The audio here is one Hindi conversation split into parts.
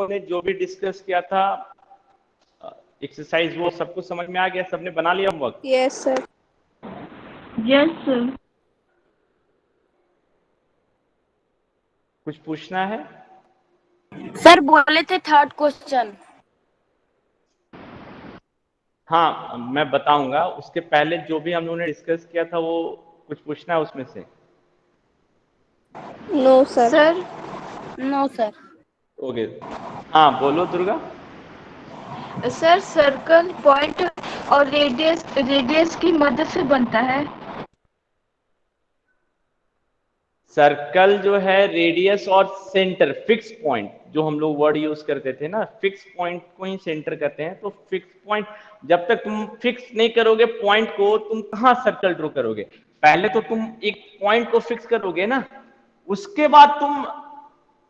ने जो भी डिस्कस किया था एक्सरसाइज, वो सबको समझ में आ गया? सबने बना लिया homework? Yes sir. Yes sir. कुछ पूछना है? सर बोले थे थर्ड क्वेश्चन। हाँ, मैं बताऊंगा। उसके पहले जो भी हम लोगों ने डिस्कस किया था वो कुछ पूछना है उसमें से? No sir. Sir no sir. Okay, हाँ बोलो दुर्गा। सर सर्कल पॉइंट और रेडियस की मदद से बनता है। सर्कल जो है रेडियस और सेंटर, फिक्स पॉइंट, जो हम लोग वर्ड यूज करते थे ना, फिक्स पॉइंट को ही सेंटर कहते हैं। तो फिक्स पॉइंट, जब तक तुम फिक्स नहीं करोगे पॉइंट को, तुम कहाँ सर्कल ड्रॉ करोगे? पहले तो तुम एक पॉइंट को फिक्स करोगे ना, उसके बाद तुम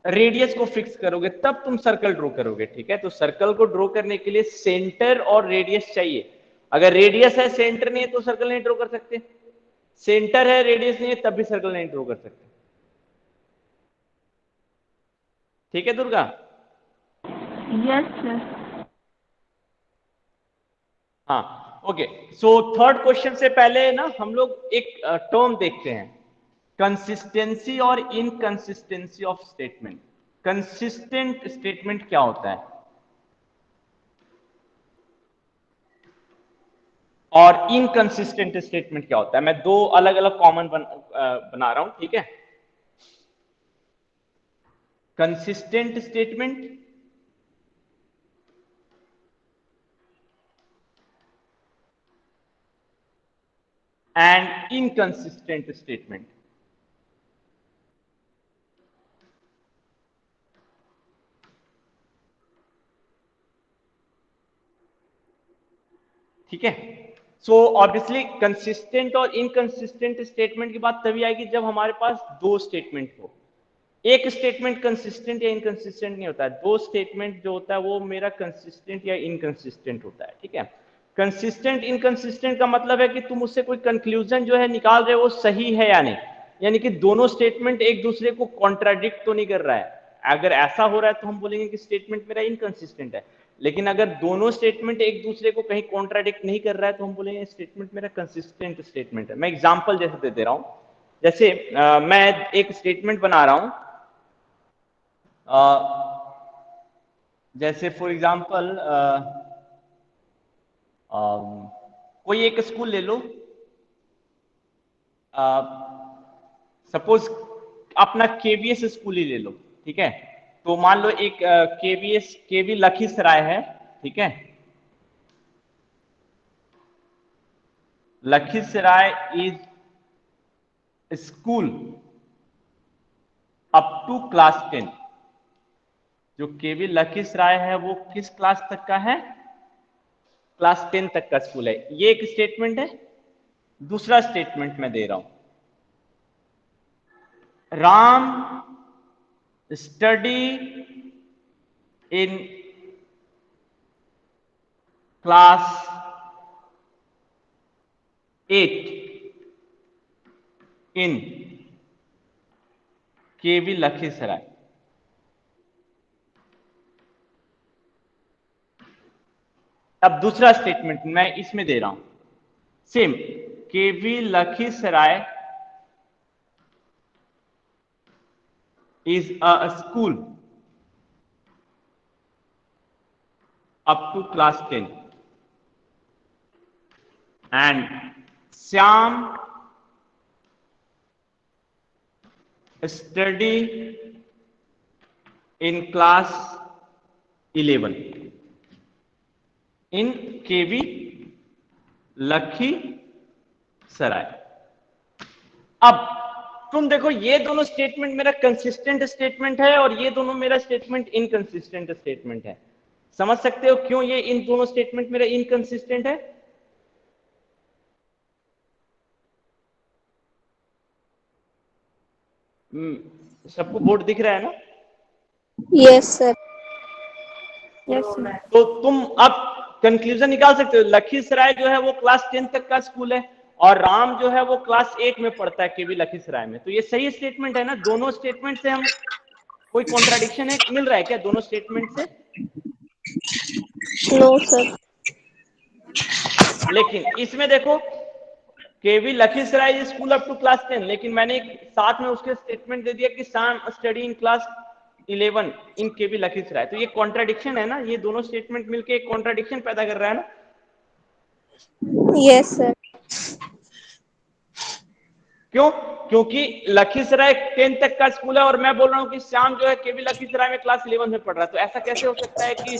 रेडियस को फिक्स करोगे, तब तुम सर्कल ड्रॉ करोगे। ठीक है, तो सर्कल को ड्रॉ करने के लिए सेंटर और रेडियस चाहिए। अगर रेडियस है सेंटर नहीं है तो सर्कल नहीं ड्रॉ कर सकते, सेंटर है रेडियस नहीं है तब भी सर्कल नहीं ड्रॉ कर सकते। ठीक है दुर्गा? Yes sir. हाँ ओके। सो थर्ड क्वेश्चन से पहले ना हम लोग एक टर्म देखते हैं, कंसिस्टेंसी और inconsistency of statement. Consistent statement क्या होता है और इनकंसिस्टेंट स्टेटमेंट क्या होता है? मैं दो अलग अलग कॉमन बना रहा हूं। ठीक है, consistent statement and inconsistent statement. ठीक है, सो ऑब्वियसली कंसिस्टेंट और इनकंसिस्टेंट स्टेटमेंट की बात तभी आएगी जब हमारे पास दो स्टेटमेंट हो। एक स्टेटमेंट कंसिस्टेंट या इनकंसिस्टेंट नहीं होता है, दो स्टेटमेंट जो होता है वो मेरा कंसिस्टेंट या इनकंसिस्टेंट होता है। ठीक है, कंसिस्टेंट इनकंसिस्टेंट का मतलब है कि तुम उससे कोई कंक्लूजन जो है निकाल रहे हो वो सही है या नहीं, यानी कि दोनों स्टेटमेंट एक दूसरे को कॉन्ट्राडिक्ट तो नहीं कर रहा है। अगर ऐसा हो रहा है तो हम बोलेंगे कि स्टेटमेंट मेरा इनकंसिस्टेंट है, लेकिन अगर दोनों स्टेटमेंट एक दूसरे को कहीं कॉन्ट्राडिक्ट नहीं कर रहा है तो हम बोलेंगे स्टेटमेंट मेरा कंसिस्टेंट स्टेटमेंट है। मैं एग्जांपल जैसे दे दे रहा हूं, जैसे मैं एक स्टेटमेंट बना रहा हूं, जैसे फॉर एग्जांपल कोई एक स्कूल ले लो, सपोज अपना केवीएस स्कूल ही ले लो। ठीक है, तो मान लो एक केवी लखीसराय है। ठीक है, Lakhisarai is school up to class 10। जो केवी लखीसराय है वो किस क्लास तक का है? क्लास 10 तक का स्कूल है। ये एक स्टेटमेंट है। दूसरा स्टेटमेंट मैं दे रहा हूं, राम स्टडी इन क्लास 8 इन केवी लखीसराय। अब दूसरा स्टेटमेंट मैं इसमें दे रहा हूं, same, KV Lakhisarai is a school up to class 10 and Syam study in class 11 in KV Lakhisarai. अब तुम देखो ये दोनों स्टेटमेंट मेरा कंसिस्टेंट स्टेटमेंट है और ये दोनों मेरा स्टेटमेंट इनकंसिस्टेंट स्टेटमेंट है। समझ सकते हो क्यों ये इन दोनों स्टेटमेंट मेरा इनकंसिस्टेंट है? सबको बोर्ड दिख रहा है ना? Yes sir. Yes sir. तो तुम अब कंक्लूजन निकाल सकते हो, लखीसराय जो है वो क्लास 10 तक का स्कूल है और राम जो है वो क्लास 8 में पढ़ता है केवी लखीसराय में। तो ये सही स्टेटमेंट है ना? दोनों स्टेटमेंट से हम कोई कॉन्ट्राडिक्शन है, मिल रहा है क्या दोनों स्टेटमेंट से? No sir. लेकिन इसमें देखो, KV Lakhisarai school up to class 10, लेकिन मैंने एक साथ में उसके स्टेटमेंट दे दिया कि Sam study in class 11 in KV Lakhisarai. तो ये कॉन्ट्राडिक्शन है ना, ये दोनों स्टेटमेंट मिलके एक कॉन्ट्राडिक्शन पैदा कर रहा है ना। Yes sir. क्यों? क्योंकि लखीसराय 10 तक का स्कूल है और मैं बोल रहा हूं कि श्याम जो है केवी लखीसराय में क्लास 11 में पढ़ रहा है। तो ऐसा कैसे हो सकता है कि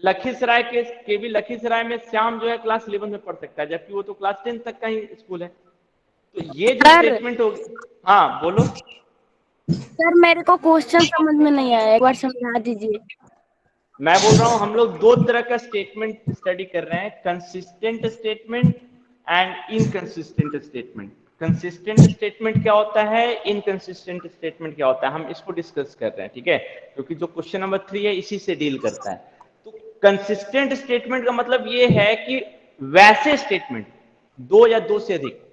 लखीसराय के केवी लखीसराय में श्याम जो है क्लास 11 में पढ़ सकता है, जबकि वो तो क्लास 10 तक का ही स्कूल है। तो ये जो सर स्टेटमेंट होगी, हाँ बोलो। सर मेरे को क्वेश्चन समझ में नहीं आया, एक बार समझा दीजिए। मैं बोल रहा हूं हम लोग दो तरह का स्टेटमेंट स्टडी कर रहे हैं, consistent statement and inconsistent statement. Consistent statement क्या होता है, इनकंसिस्टेंट स्टेटमेंट क्या होता है, हम इसको डिस्कस कर रहे हैं, ठीक है, क्योंकि जो क्वेश्चन नंबर 3 है इसी से डील करता है। तो कंसिस्टेंट स्टेटमेंट का मतलब ये है कि वैसे स्टेटमेंट, दो या दो से अधिक।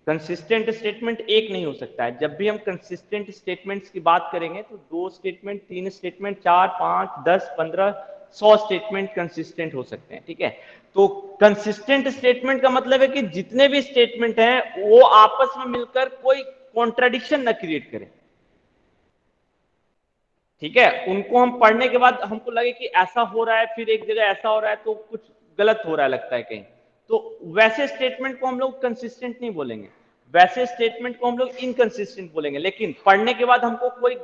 कंसिस्टेंट स्टेटमेंट एक नहीं हो सकता है। जब भी हम कंसिस्टेंट स्टेटमेंट्स की बात करेंगे तो 2 स्टेटमेंट, 3 स्टेटमेंट, 4, 5, 10, 15, 100 स्टेटमेंट कंसिस्टेंट हो सकते हैं, ठीक है। तो कंसिस्टेंट स्टेटमेंट का मतलब है कि जितने भी स्टेटमेंट हैं वो आपस में मिलकर कोई कॉन्ट्राडिक्शन ना क्रिएट करें, ठीक है। उनको हम पढ़ने के बाद हमको लगे कि ऐसा हो रहा है, फिर एक जगह ऐसा हो रहा है, तो कुछ गलत हो रहा है लगता है कहीं, तो वैसे स्टेटमेंट को हम लोग कंसिस्टेंट नहीं बोलेंगे, वैसे स्टेटमेंट को हम लोग इनकंसिस्टेंट बोलेंगे। लेकिन पढ़ने के बाद हमको कोई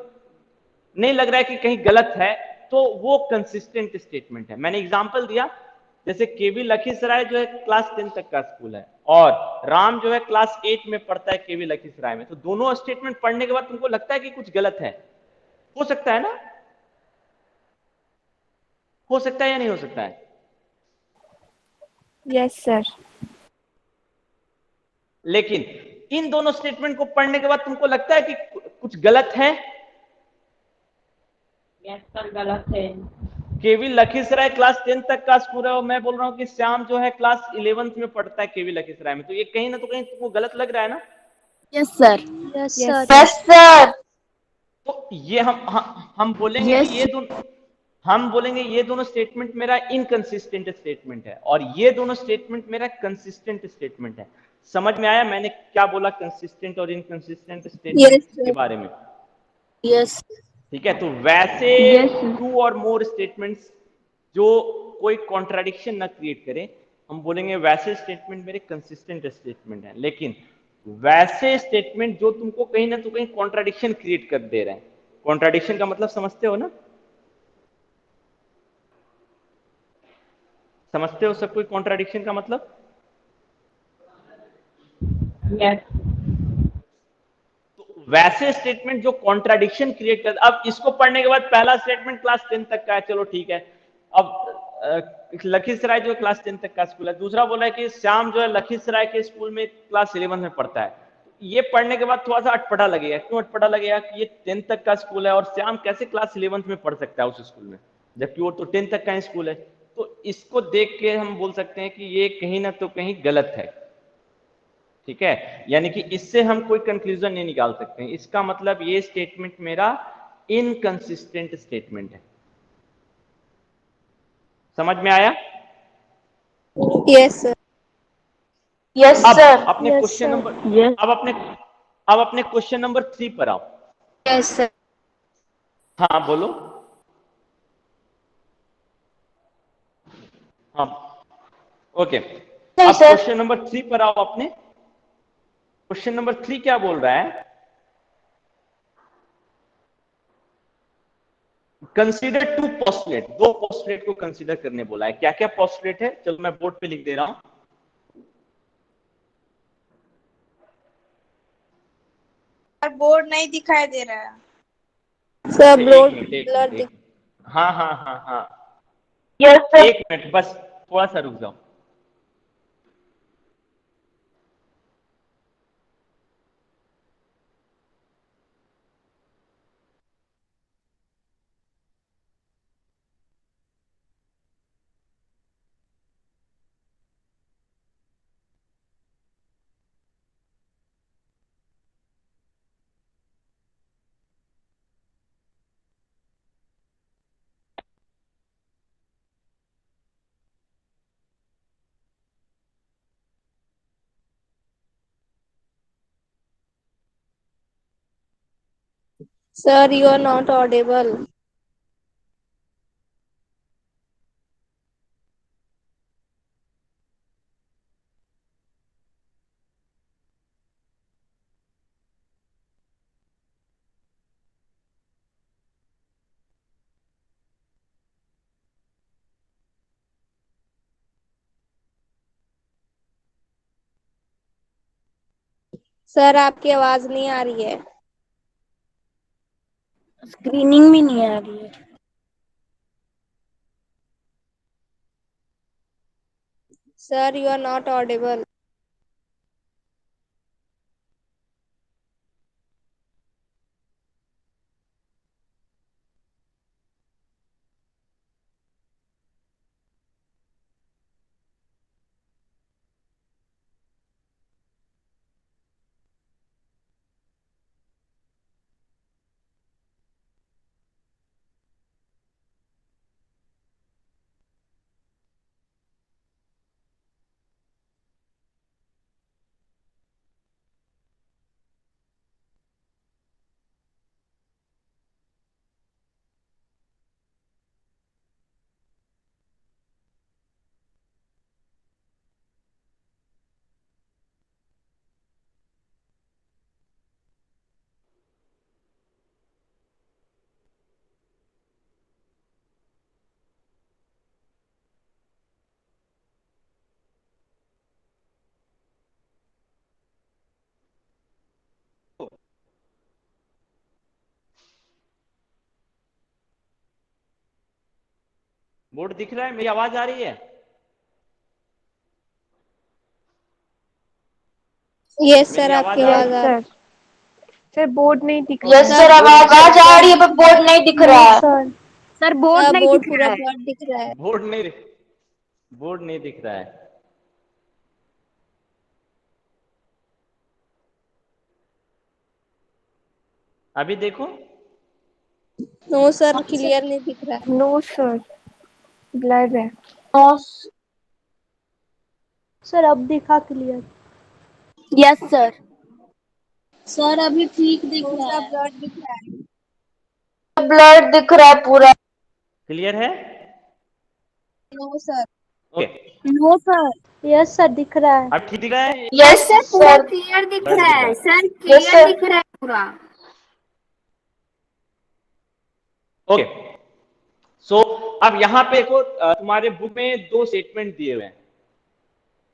नहीं लग रहा है कि कहीं गलत है, तो वो कंसिस्टेंट स्टेटमेंट है। मैंने एग्जांपल दिया, जैसे केवी लखीसराय जो है क्लास 10 तक का स्कूल है और राम जो है क्लास 8 में पढ़ता है केवी लखीसराय में। तो दोनों स्टेटमेंट पढ़ने के बाद तुमको लगता है कि कुछ गलत है, हो सकता है ना, हो सकता है या नहीं हो सकता है? Yes sir. लेकिन इन दोनों स्टेटमेंट को पढ़ने के बाद तुमको लगता है कि कुछ गलत है? यस सर, गलत है। केवी लखीसराय क्लास 10 तक का स्कूल है और मैं बोल रहा हूं कि श्याम जो है क्लास 11th में पढ़ता है केवी लखीसराय में। तो ये कहीं ना तो कहीं तुमको गलत लग रहा है ना। Yes sir. Yes yes sir. Sir. तो ये हम बोलेंगे कि यस ये दोनों, हम बोलेंगे ये दोनों स्टेटमेंट मेरा इनकंसिस्टेंट स्टेटमेंट है और ये दोनों स्टेटमेंट मेरा कंसिस्टेंट स्टेटमेंट है। समझ में आया मैंने क्या बोला कंसिस्टेंट और इनकंसिस्टेंट स्टेटमेंट यस के सर। बारे में? यस। ठीक है, तो वैसे यस सर। 2 और मोर स्टेटमेंट्स जो कोई कॉन्ट्राडिक्शन ना क्रिएट करें, हम बोलेंगे वैसे स्टेटमेंट मेरे कंसिस्टेंट स्टेटमेंट है। लेकिन वैसे स्टेटमेंट जो तुमको कहीं ना तो कहीं कॉन्ट्राडिक्शन क्रिएट कर दे रहे हैं, कॉन्ट्राडिक्शन का मतलब समझते हो ना, समझते हो सब कोई कॉन्ट्राडिक्शन का मतलब? यस। तो वैसे स्टेटमेंट जो कॉन्ट्राडिक्शन क्रिएट कर, अब इसको पढ़ने के बाद पहला स्टेटमेंट क्लास 10 तक का है, चलो ठीक है। अब लखीसराय जो है क्लास 10 तक का स्कूल है, दूसरा बोला है कि श्याम जो है लखीसराय के स्कूल में क्लास 11 में पढ़ता है। ये पढ़ने के बाद थोड़ा सा अटपटा लगेगा। क्यों अटपटा लगेगा कि ये 10 तक का स्कूल है और श्याम कैसे क्लास 11 में पढ़ सकता है उस स्कूल में, जबकि वो तो 10 तक का स्कूल है। तो इसको देख के हम बोल सकते हैं कि ये कहीं ना तो कहीं गलत है, ठीक है। यानी कि इससे हम कोई कंक्लूजन नहीं निकाल सकते हैं। इसका मतलब ये स्टेटमेंट मेरा इनकंसिस्टेंट स्टेटमेंट है। समझ में आया? Yes sir. यस अब सर। अपने yes question sir. Number, yes. अब अपने क्वेश्चन नंबर 3 पर आओ। Yes sir. हाँ बोलो। हाँ, ओके। नहीं अब सर। क्वेश्चन नंबर 3 पर आओ अपने। क्वेश्चन नंबर 3 क्या बोल रहा है? कंसीडर टू पोस्टुलेट, दो पोस्टुलेट को कंसीडर करने बोला है। क्या क्या पोस्टुलेट है, चलो मैं बोर्ड पे लिख दे रहा हूं। बोर्ड नहीं दिखाई दे रहा है। सर अरे एक ब्लड मिनट एक ब्लर मिनट दिख। एक मिनट, हाँ हाँ हाँ हाँ, यस सर। एक मिनट बस, थोड़ा सा रुक जाओ। Sir, you are not audible. Sir आपकी आवाज नहीं आ रही है। स्क्रीनिंग भी नहीं आ रही है। Sir, you are not audible. Board दिख रहा है? मेरी आवाज आ रही है? यस सर, मेरी आपकी आवाज आ रही आवाज आ रही सर सर बोर्ड नहीं दिख रहा है। है। सर आवाज आ रही है पर बोर्ड नहीं दिख रहा है। सर सर बोर्ड नहीं बोर्ड दिख पूरा रहा है। ब्लॉक दिख रहा है। बोर्ड नहीं दिख रहा है। अभी देखो। नो सर, क्लियर नहीं दिख रहा है। नो सर, ब्लर है। सर अब दिखा क्लियर। Yes sir. सर अभी ठीक दिख नो रहा सर, है। ब्लॉक दिख रहा है। ब्लर दिख रहा है पूरा। क्लियर है? No sir. Okay. No sir. Yes sir दिख रहा है। अब ठीक दिख रहा है? यस सर पूरा सर। क्लियर दिख ब्लर रहा दिख रहा है है? Sir, yes clear sir. दिख रहा है पूरा। ओके। सो अब यहां पे देखो, तुम्हारे बुक में दो स्टेटमेंट दिए हुए हैं,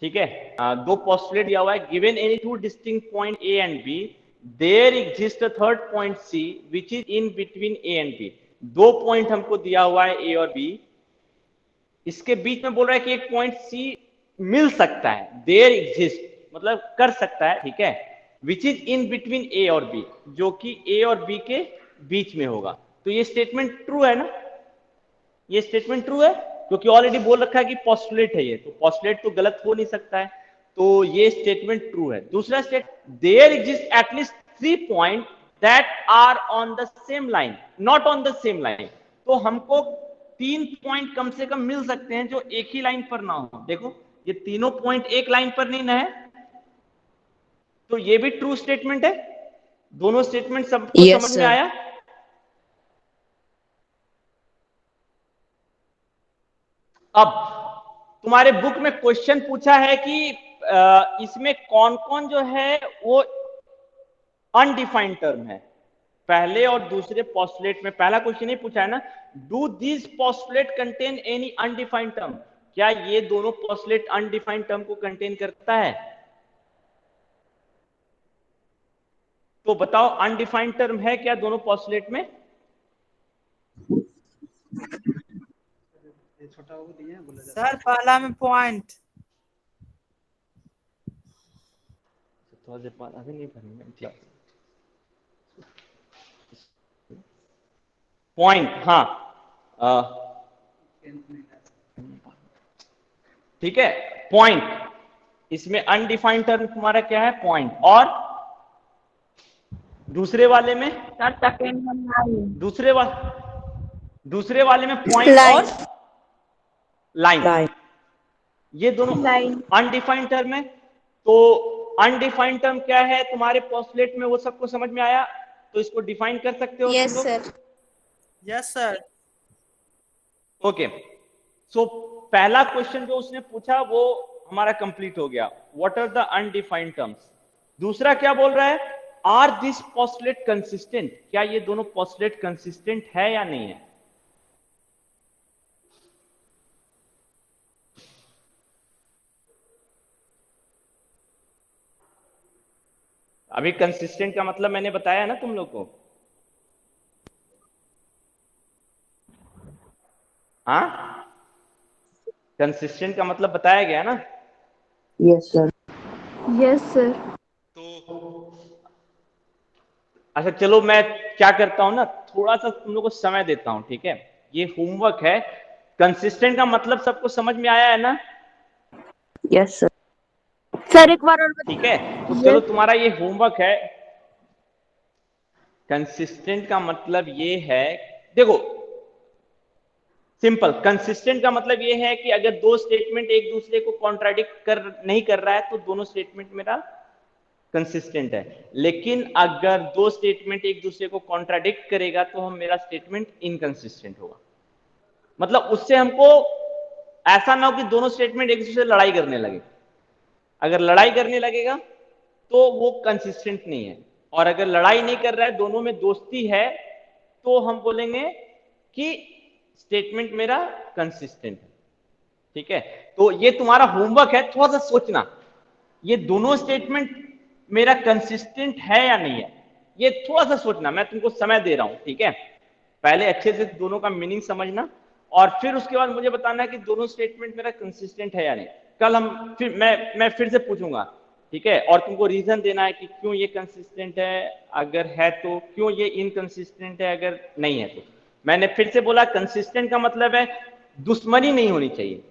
ठीक है? दो पोस्टुलेट दिया हुआ है। Given any two distinct point A and B, there exist a third point C which is in between A and B. दो पॉइंट हमको दिया हुआ है, ए और बी। इसके बीच में बोल रहा है कि एक पॉइंट सी मिल सकता है, देयर एग्जिस्ट मतलब कर सकता है, ठीक है? विच इज इन बिटवीन ए और बी, जो कि ए और बी के बीच में होगा। तो ये स्टेटमेंट ट्रू है ना? ये स्टेटमेंट ट्रू है, क्योंकि ऑलरेडी बोल रखा है कि पोस्टुलेट है ये, तो पोस्टुलेट तो गलत हो नहीं सकता है, तो ये स्टेटमेंट ट्रू है। दूसरा state, there exist at least 3 point that are on the same line, not on the same line. तो हमको 3 पॉइंट कम से कम मिल सकते हैं जो एक ही लाइन पर ना हो। देखो ये तीनों पॉइंट एक लाइन पर नहीं ना है, तो ये भी ट्रू स्टेटमेंट है। दोनों स्टेटमेंट सबको समझ में आया? अब तुम्हारे बुक में क्वेश्चन पूछा है कि इसमें कौन कौन जो है वो अनडिफाइंड टर्म है। पहले और दूसरे पोस्टुलेट में पहला क्वेश्चन ही पूछा है ना, do this postulate contain any undefined term? क्या ये दोनों पोस्टुलेट अनडिफाइंड टर्म को कंटेन करता है? तो बताओ, अनडिफाइंड टर्म है क्या दोनों पोस्टुलेट में? सर पहला में पॉइंट। अभी नहीं पढ़ेंगे, पॉइंट, हाँ ठीक है, पॉइंट। इसमें अनडिफाइंड टर्म तुम्हारा क्या है? पॉइंट। और दूसरे वाले में? सर सेकंड में दूसरे वाले में पॉइंट और लाइन, ये दोनों लाइन। अनडिफाइंड टर्म है। तो अनडिफाइंड टर्म क्या है तुम्हारे पोस्टुलेट में, वो सबको समझ में आया? तो इसको डिफाइन कर सकते हो यस तुम लोग? सर। Yes sir. ओके, सो पहला क्वेश्चन जो उसने पूछा वो हमारा कंप्लीट हो गया, what are the undefined terms. दूसरा क्या बोल रहा है, आर दिस पोस्टुलेट कंसिस्टेंट, क्या ये दोनों पोस्टुलेट कंसिस्टेंट है या नहीं है। अभी कंसिस्टेंट का मतलब मैंने बताया ना तुम लोग को, हाँ कंसिस्टेंट का मतलब बताया गया ना। Yes sir. Yes sir. अच्छा चलो मैं क्या करता हूं ना, थोड़ा सा तुम लोग को समय देता हूं, ठीक है, ये होमवर्क है। कंसिस्टेंट का मतलब सबको समझ में आया है ना? Yes sir. सर एक बार और ठीक है, तो चलो तुम्हारा ये होमवर्क है। कंसिस्टेंट का मतलब ये है, देखो सिंपल, कंसिस्टेंट का मतलब ये है कि अगर दो स्टेटमेंट एक दूसरे को कॉन्ट्राडिक्ट कर नहीं कर रहा है तो दोनों स्टेटमेंट मेरा कंसिस्टेंट है। लेकिन अगर दो स्टेटमेंट एक दूसरे को कॉन्ट्राडिक्ट करेगा तो हम मेरा स्टेटमेंट इनकंसिस्टेंट होगा। मतलब उससे हमको ऐसा ना हो कि दोनों स्टेटमेंट एक दूसरे से लड़ाई करने लगे। अगर लड़ाई करने लगेगा तो वो कंसिस्टेंट नहीं है, और अगर लड़ाई नहीं कर रहा है, दोनों में दोस्ती है, तो हम बोलेंगे कि स्टेटमेंट मेरा कंसिस्टेंट है। ठीक है, तो ये तुम्हारा होमवर्क है, थोड़ा सा सोचना ये दोनों स्टेटमेंट मेरा कंसिस्टेंट है या नहीं है, ये थोड़ा सा सोचना। मैं तुमको समय दे रहा हूं, ठीक है, पहले अच्छे से दोनों का मीनिंग समझना और फिर उसके बाद मुझे बताना है कि दोनों स्टेटमेंट मेरा कंसिस्टेंट है या नहीं। कल हम फिर मैं फिर से पूछूंगा, ठीक है, और तुमको रीजन देना है कि क्यों ये कंसिस्टेंट है, अगर है तो क्यों ये इनकंसिस्टेंट है, अगर नहीं है तो। मैंने फिर से बोला कंसिस्टेंट का मतलब है दुश्मनी नहीं होनी चाहिए,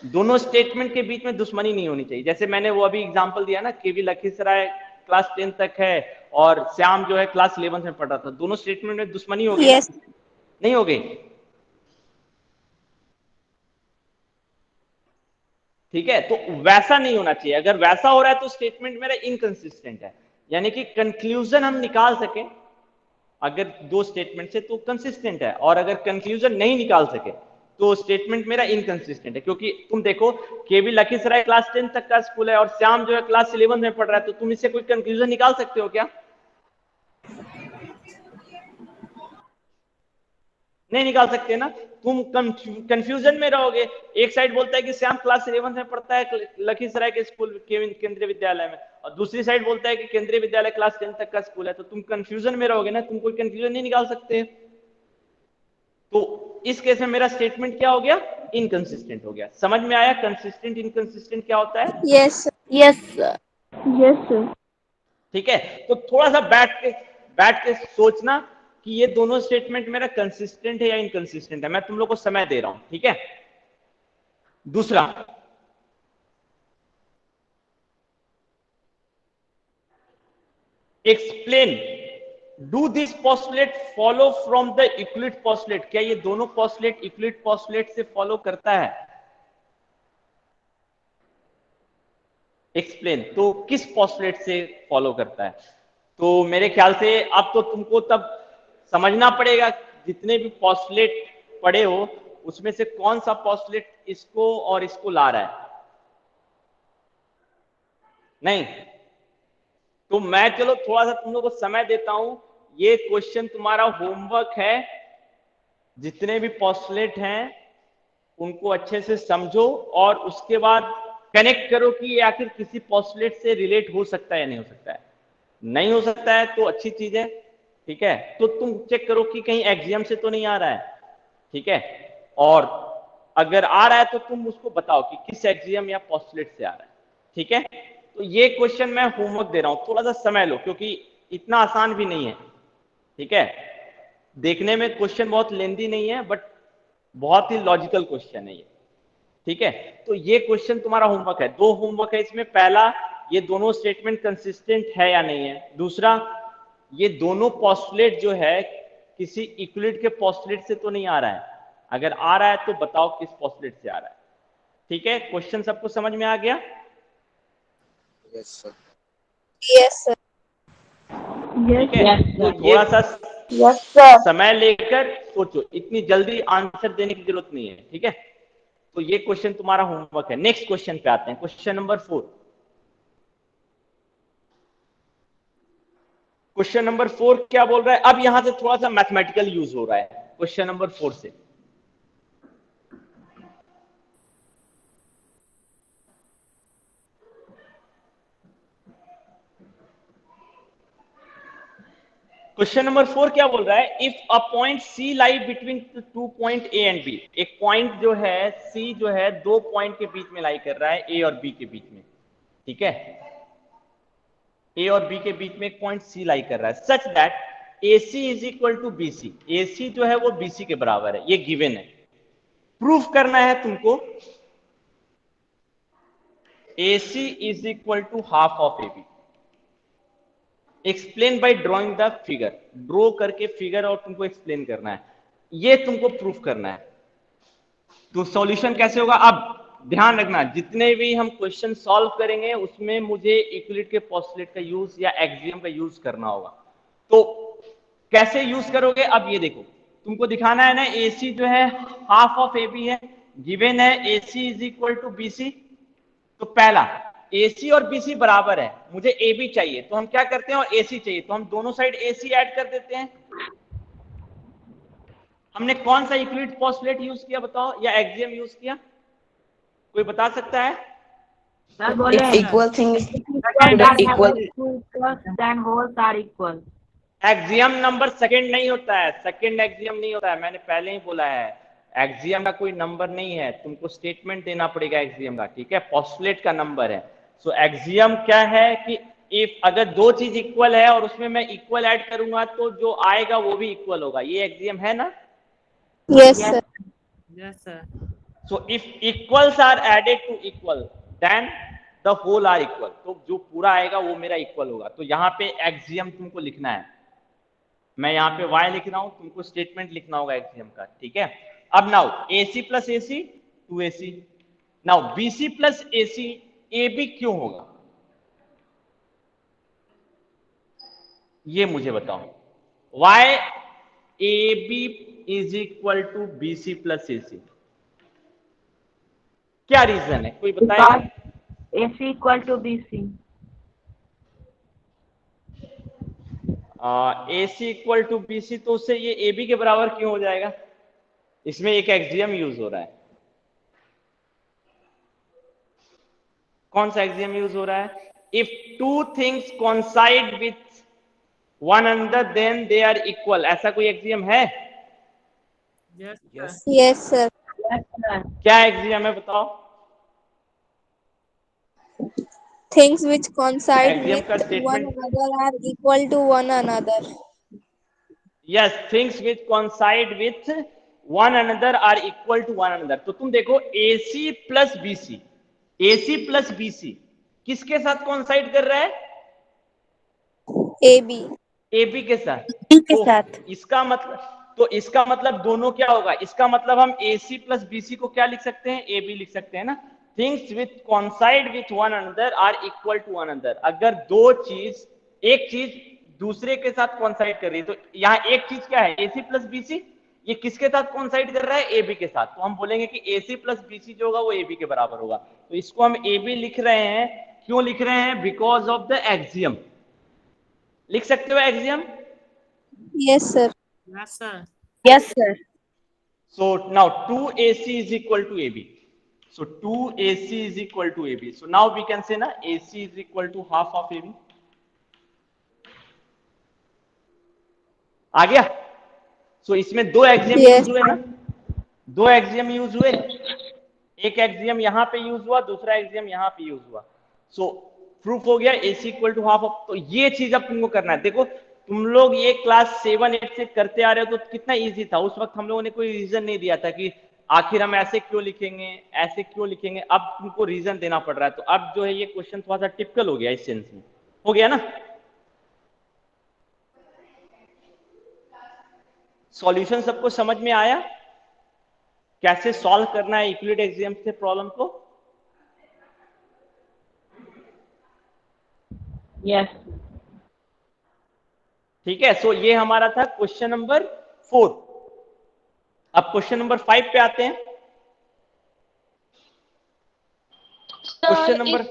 दोनों स्टेटमेंट के बीच में दुश्मनी नहीं होनी चाहिए। जैसे मैंने वो अभी एग्जांपल दिया ना, केवी लखीसराय क्लास 10 तक है और श्याम जो है क्लास 11 में पढ़ रहा था, दोनों स्टेटमेंट में दुश्मनी हो गई यस। ना? नहीं हो गई? ठीक है, तो वैसा नहीं होना चाहिए। अगर वैसा हो रहा है तो स्टेटमेंट मेरा इनकंसिस्टेंट है, यानी कि कंक्लूजन हम निकाल सके अगर दो स्टेटमेंट से तो कंसिस्टेंट है, और अगर कंक्लूजन नहीं निकाल सके तो स्टेटमेंट मेरा इनकंसिस्टेंट है। क्योंकि तुम देखो केवी लखीसराय क्लास 10 तक का स्कूल है और श्याम जो है क्लास 11 में पढ़ रहा है, तो तुम इससे कोई कंक्लूजन निकाल सकते हो क्या? नहीं निकाल सकते ना, तुम कंफ्यूजन में रहोगे। एक साइड बोलता है कि श्याम क्लास 11 में पढ़ता है लखीसराय के स्कूल केंद्रीय विद्यालय में, और दूसरी साइड बोलता है कि केंद्रीय विद्यालय क्लास 10 तक का स्कूल है, तो तुम कंफ्यूजन में रहोगे ना, तुम कोई कंक्लूजन नहीं निकाल सकते। तो इस केस में मेरा स्टेटमेंट क्या हो गया? इनकंसिस्टेंट हो गया। समझ में आया कंसिस्टेंट इनकंसिस्टेंट क्या होता है? Yes. Yes sir. Yes sir. ठीक है, तो थोड़ा सा बैठ के सोचना कि ये दोनों स्टेटमेंट मेरा कंसिस्टेंट है या इनकंसिस्टेंट है। मैं तुम लोग को समय दे रहा हूं, ठीक है। दूसरा, explain do this postulate follow from the Euclid postulate, क्या ये दोनों पोस्टुलेट यूक्लिड पोस्टुलेट से फॉलो करता है? एक्सप्लेन, तो किस पोस्टुलेट से फॉलो करता है? तो मेरे ख्याल से अब तो तुमको तब समझना पड़ेगा, जितने भी पोस्टुलेट पढ़े हो उसमें से कौन सा पोस्टुलेट इसको और इसको ला रहा है। नहीं तो मैं चलो थोड़ा सा तुम लोग को समय देता हूं, ये क्वेश्चन तुम्हारा होमवर्क है। जितने भी पोस्टुलेट हैं उनको अच्छे से समझो और उसके बाद कनेक्ट करो कि ये आखिर किसी पोस्टुलेट से रिलेट हो सकता है या नहीं हो सकता है। नहीं हो सकता है तो अच्छी चीज है, ठीक है, तो तुम चेक करो कि कहीं एक्सियम से तो नहीं आ रहा है, ठीक है, और अगर आ रहा है तो तुम उसको बताओ कि किस एक्सियम या पोस्टुलेट से आ रहा है, ठीक है। तो ये क्वेश्चन मैं होमवर्क दे रहा हूं, थोड़ा सा समय लो क्योंकि इतना आसान भी नहीं है, ठीक है। देखने में क्वेश्चन बहुत लेंदी नहीं है बट बहुत ही लॉजिकल क्वेश्चन है ये, ठीक है। तो ये क्वेश्चन तुम्हारा होमवर्क है, दो होमवर्क है इसमें। पहला, ये दोनों स्टेटमेंट कंसिस्टेंट है या नहीं है। दूसरा, ये दोनों पोस्टुलेट जो है किसी इक्विलिड के पोस्टुलेट से तो नहीं आ रहा है, अगर आ रहा है तो बताओ किस पोस्टुलेट से आ रहा है, ठीक है। क्वेश्चन सबको समझ में आ गया? Yes sir. ठीक है, तो थोड़ा सा यस सर। समय लेकर सोचो, इतनी जल्दी आंसर देने की जरूरत नहीं है। ठीक है, तो ये क्वेश्चन तुम्हारा होमवर्क है। नेक्स्ट क्वेश्चन पे आते हैं, क्वेश्चन नंबर 4। क्वेश्चन नंबर 4 क्या बोल रहा है? अब यहां से थोड़ा सा मैथमेटिकल यूज हो रहा है क्वेश्चन नंबर 4 से। क्वेश्चन नंबर 4 क्या बोल रहा है? If a point C lie between 2 point A and B, एक पॉइंट जो है सी जो है दो पॉइंट के बीच में लाई कर रहा है, ए और बी के बीच में। ठीक है, ए और बी के बीच में एक पॉइंट सी लाई कर रहा है, such that AC is equal to BC। AC जो है वो BC के बराबर है, ये गिवन है। प्रूफ करना है तुमको AC is equal to half of AB। Explain by drawing the figure, draw करके फिगर और तुमको एक्सप्लेन करना है, ये तुमको प्रूफ करना है। तो सॉल्यूशन कैसे होगा? अब ध्यान रखना, जितने भी हम क्वेश्चन सॉल्व करेंगे उसमें मुझे यूक्लिड के पोस्टुलेट का यूज या एक्सियम का यूज करना होगा। तो कैसे यूज करोगे? अब ये देखो, तुमको दिखाना है ना, AC जो है हाफ ऑफ AB है, गिवन है AC is equal to BC। तो पहला AC और BC बराबर है, मुझे AB चाहिए, तो हम क्या करते हैं, और AC चाहिए, तो हम दोनों साइड AC ऐड कर देते हैं। हमने कौन सा यूक्लिड पोस्टुलेट यूज किया बताओ, या एक्सियम यूज किया? कोई बता सकता है? If equal things the equal. then holes are equal. Axiom number second नहीं होता है, सेकंड एक्सियम नहीं होता है, मैंने पहले ही बोला है। एक्सियम का कोई नंबर नहीं है, तुमको स्टेटमेंट देना पड़ेगा एक्सियम का। ठीक है, पोस्टुलेट का नंबर है। सो एक्सियम क्या है कि इफ अगर दो चीज इक्वल है और उसमें मैं इक्वल ऐड करूंगा तो जो आएगा वो भी इक्वल होगा, ये एक्सियम है ना? Yes sir. Yes sir. So if equals are added to equal then the whole are equal, तो जो पूरा आएगा वो मेरा इक्वल होगा। तो यहाँ पे एक्सियम तुमको लिखना है, मैं यहाँ पे y लिख रहा हूं, तुमको स्टेटमेंट लिखना होगा एक्सियम का। ठीक है, अब now AC plus AC 2AC, now BC plus AC AB क्यों होगा, ये मुझे बताओ। Why AB is equal to BC plus AC, क्या रीजन है, कोई बताएगा? AC equal to BC. AC equal to BC, तो उससे ये AB के बराबर क्यों हो जाएगा? इसमें एक एक्सियम यूज हो रहा है। कौन सा एक्सियम यूज हो रहा है? If two things coincide with one another then they are equal, ऐसा कोई एक्सियम है? Yes sir. क्या एक्सियम है बताओ? Things which coincide एक्सियम का with one statement, another are equal to one another. Yes, things which coincide with one another are equal to one another. तो तुम देखो AC plus BC, AC plus BC किसके साथ कोइंसाइड कर रहा है? AB। AB के साथ। के साथ। इसका मतलब दोनों क्या होगा? इसका मतलब हम AC प्लस BC को क्या लिख सकते हैं? AB लिख सकते हैं ना। Things with coincide with one another are equal to one another, अगर दो चीज, एक चीज दूसरे के साथ कोइंसाइड कर रही है, तो यहाँ एक चीज क्या है? AC प्लस BC, ये किसके साथ कोइंसाइड कर रहा है? AB के साथ। तो हम बोलेंगे कि AC प्लस BC जो होगा वो AB के बराबर होगा। तो इसको हम AB लिख रहे हैं, क्यों लिख रहे हैं? Because of the axiom. लिख सकते हो axiom? Yes sir. Yes sir. Yes sir. So now 2AC is equal to AB. So 2AC is equal to AB. So now we can say na AC is equal to half of AB. आ गया? So इसमें दो एक्सियम यूज हुए ना, दो एक्सियम यूज हुए, एक एक्सियम यहां पे यूज हुआ, दूसरा एक्सियम यहां पे यूज हुआ। So प्रूफ हो गया AC equal to half of. तो ये चीज अब तुमको करना है। देखो तुम लोग ये क्लास 7-8 से करते आ रहे हो, तो कितना इजी था। उस वक्त हम लोगों ने कोई रीजन नहीं दिया था कि आखिर हम ऐसे क्यों लिखेंगे, ऐसे क्यों लिखेंगे। अब तुमको रीजन देना पड़ रहा है। तो अब जो है ये क्वेश्चन थोड़ा सा टिपिकल हो गया इस सेंस में, हो गया ना। सॉल्यूशन सबको समझ में आया, कैसे सॉल्व करना है यूक्लिड एक्सियम से प्रॉब्लम को? Yes. ठीक है, सो ये हमारा था क्वेश्चन नंबर 4। अब क्वेश्चन नंबर 5 पे आते हैं। क्वेश्चन नंबर,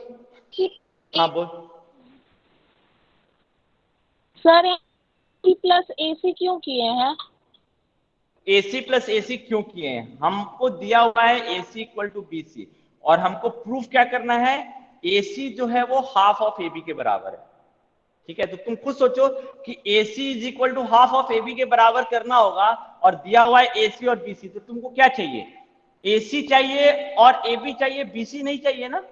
हाँ बोल। सर AC प्लस AC क्यों किए हैं? AC प्लस AC क्यों किए हैं? हमको दिया हुआ है AC इक्वल टू BC और हमको प्रूफ क्या करना है, AC जो है वो हाफ ऑफ AB के बराबर है। ठीक है, तो तुम खुद सोचो कि AC is equal to half of AB के बराबर करना होगा और दिया हुआ है AC और BC, तो तुमको क्या चाहिए, AC चाहिए और AB चाहिए, BC नहीं चाहिए ना।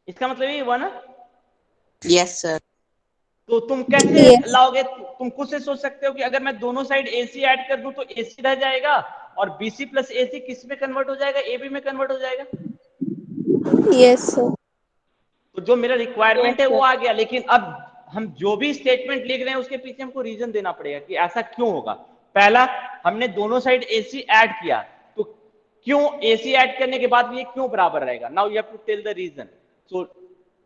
इसका मतलब ये हुआ ना। Yes, sir. तो तुम कैसे लाओगे? तुम खुद से सोच सकते हो कि अगर मैं दोनों साइड AC ऐड कर दूं तो AC रह जाएगा और BC प्लस AC किस में कन्वर्ट हो जाएगा, AB में कन्वर्ट हो जाएगा। Yes sir. तो जो मेरा रिक्वायरमेंट है वो आ गया, लेकिन अब हम जो भी स्टेटमेंट लिख रहे हैं उसके पीछे हमको रीजन देना पड़ेगा कि ऐसा क्यों होगा। पहला, हमने दोनों साइड AC ऐड किया, तो क्यों AC ऐड करने के बाद ये क्यों बराबर रहेगा। Now you have to tell the reason. So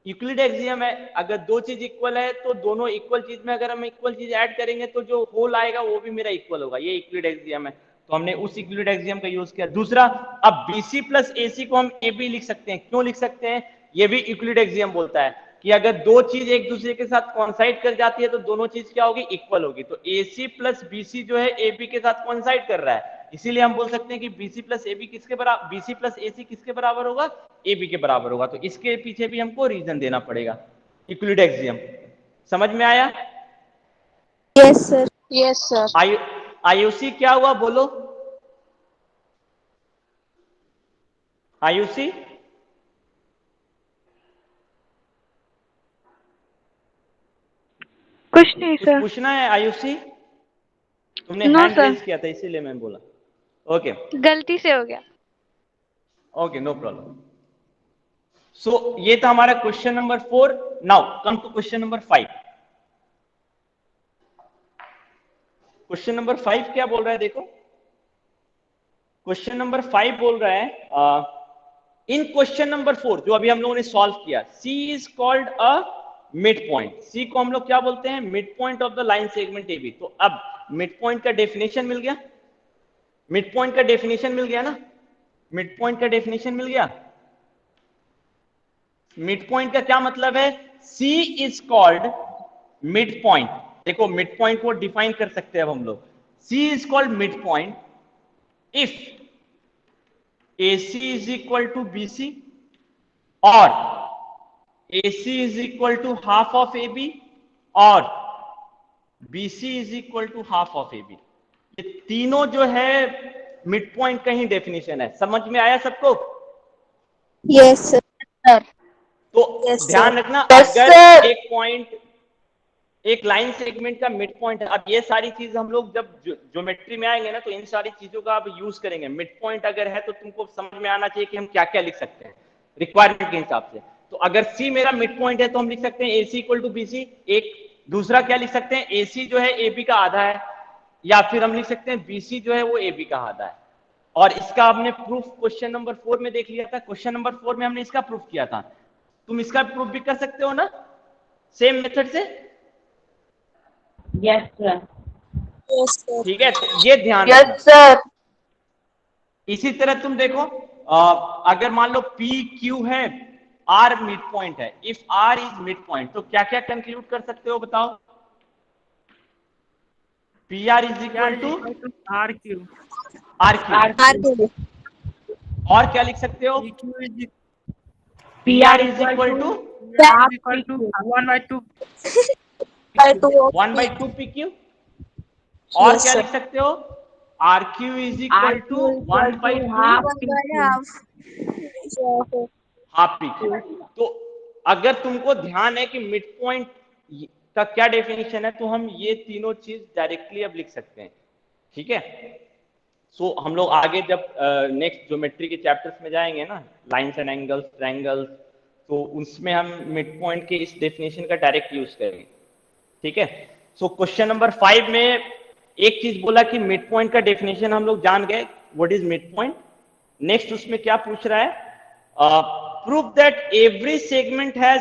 Euclid axiom है, अगर दो चीज इक्वल है तो दोनों इक्वल चीज में अगर हम इक्वल चीज ऐड करेंगे तो जो होल आएगा वो भी मेरा इक्वल होगा, ये यूक्लिड एक्सियम है, तो हमने उस यूक्लिड एक्सियम का यूज किया। दूसरा, अब BC प्लस AC को हम AB लिख सकते हैं, क्यों लिख सकते हैं, ये भी यूक्लिड एक्सियम बोलता है कि अगर दो चीज एक दूसरे के साथ कॉन्साइड कर जाती है तो दोनों चीज क्या होगी, इक्वल होगी। तो AC प्लस BC जो है AB के साथ कॉन्साइड कर रहा है, इसीलिए हम बोल सकते हैं कि BC प्लस AB किसके बराबर, BC प्लस AC किसके बराबर होगा, AB के बराबर होगा। तो इसके पीछे भी हमको रीजन देना पड़ेगा। यूक्लिड एक्सियम समझ में आया? Yes sir. Yes sir. IUC क्या हुआ बोलो, IUC कुछ नहीं सर। पूछना है IUC? तुमने हैंड रेज किया था इसीलिए मैं बोला। ओके, गलती से हो गया। Okay, no problem. सो ये था हमारा question number 4। Now come to question number 5। Question number 5 क्या बोल रहा है, देखो क्वेश्चन नंबर 5 बोल रहा है इन क्वेश्चन नंबर 4 जो अभी हम लोगों ने सॉल्व किया, C is called a mid point. C को हम लोग क्या बोलते हैं, mid point of the line segment AB। तो अब मिड पॉइंट का डेफिनेशन मिल गया, मिड पॉइंट का डेफिनेशन मिल गया ना, मिड पॉइंट का डेफिनेशन मिल गया। मिड पॉइंट का क्या मतलब है, C is called mid point. देखो मिड पॉइंट को डिफाइन कर सकते हैं अब हम लोग, C is called mid point if AC is equal to BC और AC is equal to half of AB और BC is equal to half of AB। ये तीनों जो है मिड पॉइंट का ही डेफिनेशन है। समझ में आया सबको? Yes sir. तो ध्यान रखना, अगर एक पॉइंट, एक लाइन सेगमेंट का मिड पॉइंट है, अब ये सारी चीज हम लोग जब ज्योमेट्री में आएंगे ना तो इन सारी चीजों का आप यूज करेंगे। मिड पॉइंट अगर है तो तुमको समझ में आना चाहिए कि हम क्या क्या लिख सकते हैं रिक्वायरमेंट के हिसाब से। तो अगर C मेरा मिड पॉइंट है तो हम लिख सकते हैं AC इक्वल टू BC। एक दूसरा क्या लिख सकते हैं, AC जो है AB का आधा है, या फिर हम लिख सकते हैं BC जो है वो AB का आधा है। और इसका हमने प्रूफ क्वेश्चन नंबर 4 में देख लिया था, क्वेश्चन नंबर 4 में हमने इसका प्रूफ किया था। तुम इसका प्रूफ भी कर सकते हो ना सेम मेथड से? Yes, sir. ठीक है, तो ये ध्यान यस रखना। सर। इसी तरह तुम देखो अगर मान लो PQ है, R मिड पॉइंट है, if R is mid point तो क्या क्या कंक्लूड कर सकते हो बताओ? PR is equal to RQ। और क्या लिख सकते हो? PR is equal to 1/2 PQ। और क्या लिख सकते हो? RQ is equal to 1/2 half PQ। तो अगर तुमको ध्यान है कि मिड पॉइंट का क्या डेफिनेशन है तो हम ये तीनों चीज डायरेक्टली अब लिख सकते हैं। ठीक है, सो हम लोग आगे जब नेक्स्ट ज्योमेट्री के चैप्टर्स में जाएंगे ना, लाइंस एंड एंगल्स, ट्रायंगल्स, तो उसमें हम मिड पॉइंट के इस डेफिनेशन का डायरेक्ट यूज करेंगे। ठीक है, सो क्वेश्चन नंबर 5 में एक चीज बोला कि मिड पॉइंट का डेफिनेशन हम लोग जान गए, what is mid point. Next उसमें क्या पूछ रहा है, prove that every segment has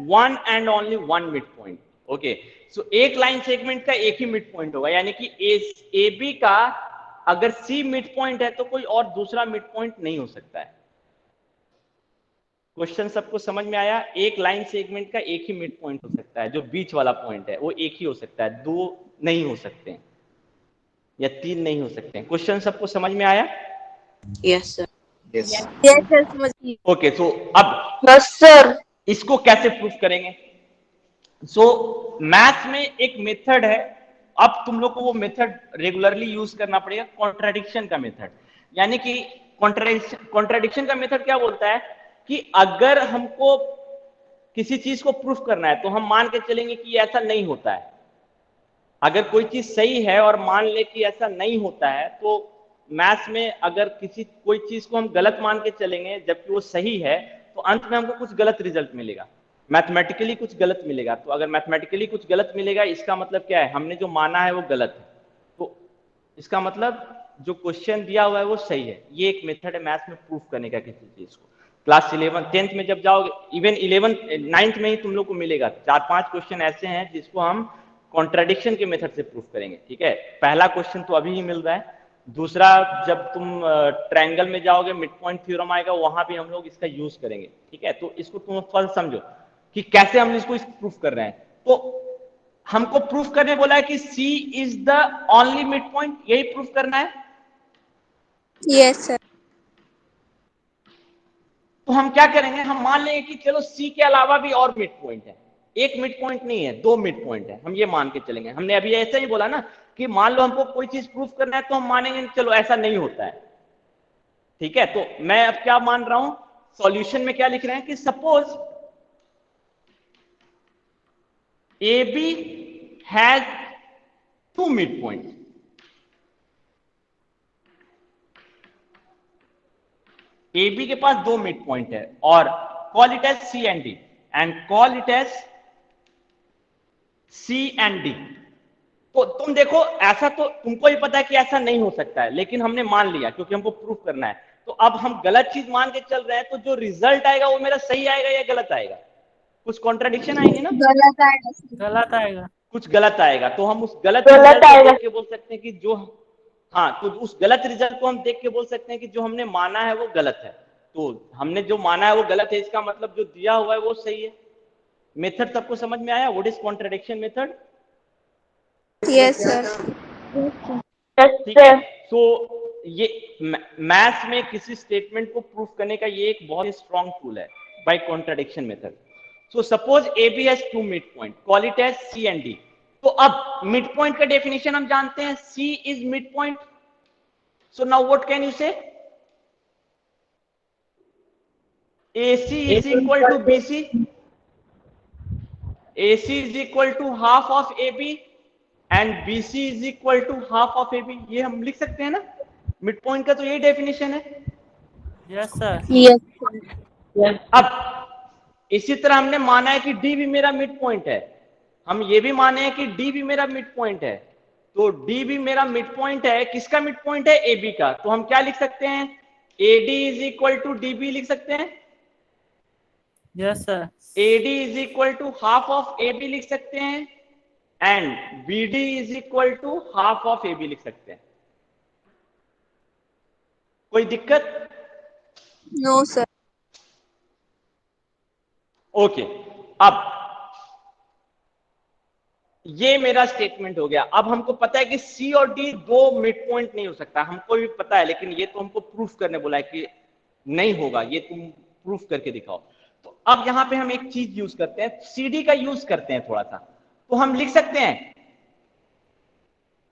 one and only one mid point. Okay, so एक लाइन सेगमेंट का एक ही मिड पॉइंट होगा, यानी कि ए बी का अगर सी मिड पॉइंट है तो कोई और दूसरा मिड पॉइंट नहीं हो सकता है। क्वेश्चन सबको समझ में आया? एक लाइन सेगमेंट का एक ही मिड पॉइंट हो सकता है, जो बीच वाला पॉइंट है वो एक ही हो सकता है, दो नहीं हो सकते हैं या तीन नहीं हो सकते हैं। क्वेश्चन सबको समझ में आया? Yes, sir. यस सर समझ गई। ओके, सो अब यस सर। इसको कैसे प्रूफ करेंगे? सो मैथ्स में एक मेथड है, अब तुम लोग को वो मेथड रेगुलरली यूज करना पड़ेगा, कॉन्ट्राडिक्शन का मेथड। यानी कि कॉन्ट्राडिक्शन का मेथड क्या बोलता है कि अगर हमको किसी चीज को प्रूफ करना है तो हम मान के चलेंगे कि ऐसा नहीं होता है। अगर कोई चीज सही है और मान ले कि ऐसा नहीं होता है, तो मैथ्स में अगर कोई चीज को हम गलत मान के चलेंगे जबकि वो सही है, तो अंत में हमको कुछ गलत रिजल्ट मिलेगा, मैथमेटिकली कुछ गलत मिलेगा। तो अगर मैथमेटिकली कुछ गलत मिलेगा, इसका मतलब क्या है? हमने जो माना है वो गलत है, तो इसका मतलब जो क्वेश्चन दिया हुआ है वो सही है। ये एक मेथड है मैथ्स में प्रूफ करने का किसी चीज को। क्लास 11 10th में जब जाओगे, इवन 9th में ही तुम लोग को मिलेगा 4-5 क्वेश्चन ऐसे हैं जिसको हम कॉन्ट्राडिक्शन के मेथड से प्रूफ करेंगे। ठीक है, पहला क्वेश्चन तो अभी ही मिल रहा है, दूसरा जब तुम ट्रायंगल में जाओगे मिड पॉइंट थ्योरम आएगा, वहां भी हम लोग इसका यूज करेंगे। ठीक है, तो इसको तुम फर्स्ट समझो कि कैसे हम इसको प्रूफ कर रहे हैं। तो हमको प्रूफ करने बोला है कि C is the only mid point, यही प्रूफ करना है। Yes sir. तो हम क्या करेंगे, हम मान लेंगे कि चलो C के अलावा भी और मिड पॉइंट है, एक मिड पॉइंट नहीं है, दो मिड पॉइंट है, हम ये मान के चलेंगे। हमने अभी ऐसा ही बोला ना कि मान लो हमको कोई चीज प्रूफ करना है तो हम मानेंगे चलो ऐसा नहीं होता है। ठीक है, तो मैं अब क्या मान रहा हूं, सॉल्यूशन में क्या लिख रहे हैं कि suppose AB has two mid point, AB के पास दो मिड पॉइंट है और call it as C and D and call it as C and D। तो तुम देखो, ऐसा तो तुमको ही पता है कि ऐसा नहीं हो सकता है, लेकिन हमने मान लिया क्योंकि हमको प्रूफ करना है। तो अब हम गलत चीज मान के चल रहे हैं, तो जो रिजल्ट आएगा वो मेरा सही आएगा या गलत आएगा? कुछ कॉन्ट्राडिक्शन आएगी ना, गलत आएगा सर। गलत आएगा। कुछ गलत आएगा। तो हम उस गलत गलत रिजल्ट को आएगा। देख के बोल सकते हैं कि जो, हाँ, तो उस गलत रिजल्ट को हम देख के बोल सकते हैं कि जो हमने माना है वो गलत है। तो हमने जो माना है वो गलत है, इसका मतलब जो दिया हुआ है वो सही है। मेथड सबको समझ में आया? What is contradiction method? Yes sir. ठीक है, सो ये मैथ्स में किसी स्टेटमेंट को प्रूफ करने का ये एक बहुत ही स्ट्रॉन्ग टूल है, by contradiction method. So suppose AB has two mid point, call it as C and D। तो अब मिड पॉइंट का डेफिनेशन हम जानते हैं, C is mid point. So now what can you से? AC is equal to BC, AC is equal to half of AB and BC is equal to half of AB। ये हम लिख सकते हैं ना, मिड पॉइंट का तो यही डेफिनेशन है। Yes sir. Yes sir. अब इसी तरह हमने माना है कि D भी मेरा मिड पॉइंट है, हम ये भी माने हैं कि D भी मेरा मिड पॉइंट है। तो D भी मेरा मिड पॉइंट है, किसका मिड पॉइंट है? AB का। तो हम क्या लिख सकते हैं, AD is equal to DB लिख सकते हैं। Yes sir. AD is equal to half of AB लिख सकते हैं and BD is equal to half of AB लिख सकते हैं। कोई दिक्कत? No sir. ओके, अब ये मेरा स्टेटमेंट हो गया। अब हमको पता है कि C और D दो मिड पॉइंट नहीं हो सकता, हमको भी पता है, लेकिन ये तो हमको प्रूफ करने बोला है कि नहीं होगा, ये तुम प्रूफ करके दिखाओ। तो अब यहां पे हम एक चीज यूज करते हैं, CD का यूज करते हैं थोड़ा सा। तो हम लिख सकते हैं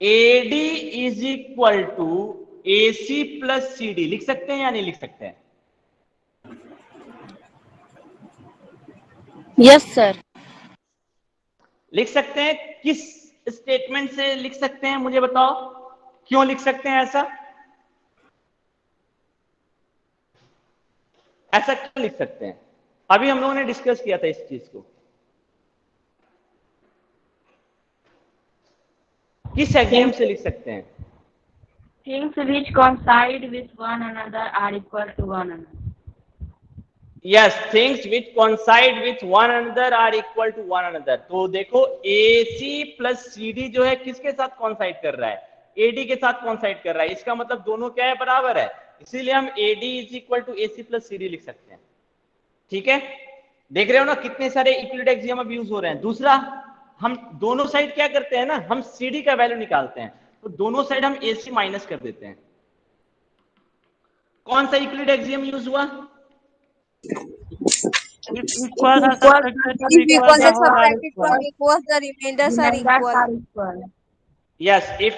AD is equal to AC plus CD, लिख सकते हैं या नहीं लिख सकते हैं? Yes sir. लिख सकते हैं। किस स्टेटमेंट से लिख सकते हैं मुझे बताओ, क्यों लिख सकते हैं ऐसा? ऐसा क्यों लिख सकते हैं? अभी हम लोगों ने डिस्कस किया था इस चीज को। किस एक्सियम से लिख सकते हैं? Things which coincide with one another are equal to one another. Yes, things which coincide with one another are equal to one another। तो देखो AC प्लस CD जो है किसके साथ coincide कर रहा है? AD के साथ coincide कर रहा है। इसका मतलब दोनों क्या है? बराबर है। इसीलिए हम AD is equal to AC plus CD लिख सकते हैं। ठीक है, देख रहे हो ना कितने सारे यूक्लिड एक्सियम अब यूज हो रहे हैं। दूसरा, हम दोनों साइड क्या करते हैं ना, हम CD का वैल्यू निकालते हैं, तो दोनों साइड हम AC माइनस कर देते हैं। कौन सा यूक्लिड एक्सियम यूज हुआ? If equals are subtracted to If equal, equals the are whole are subtracted equal. from equals, the remainders are Remainders equal. are equal. Yes, if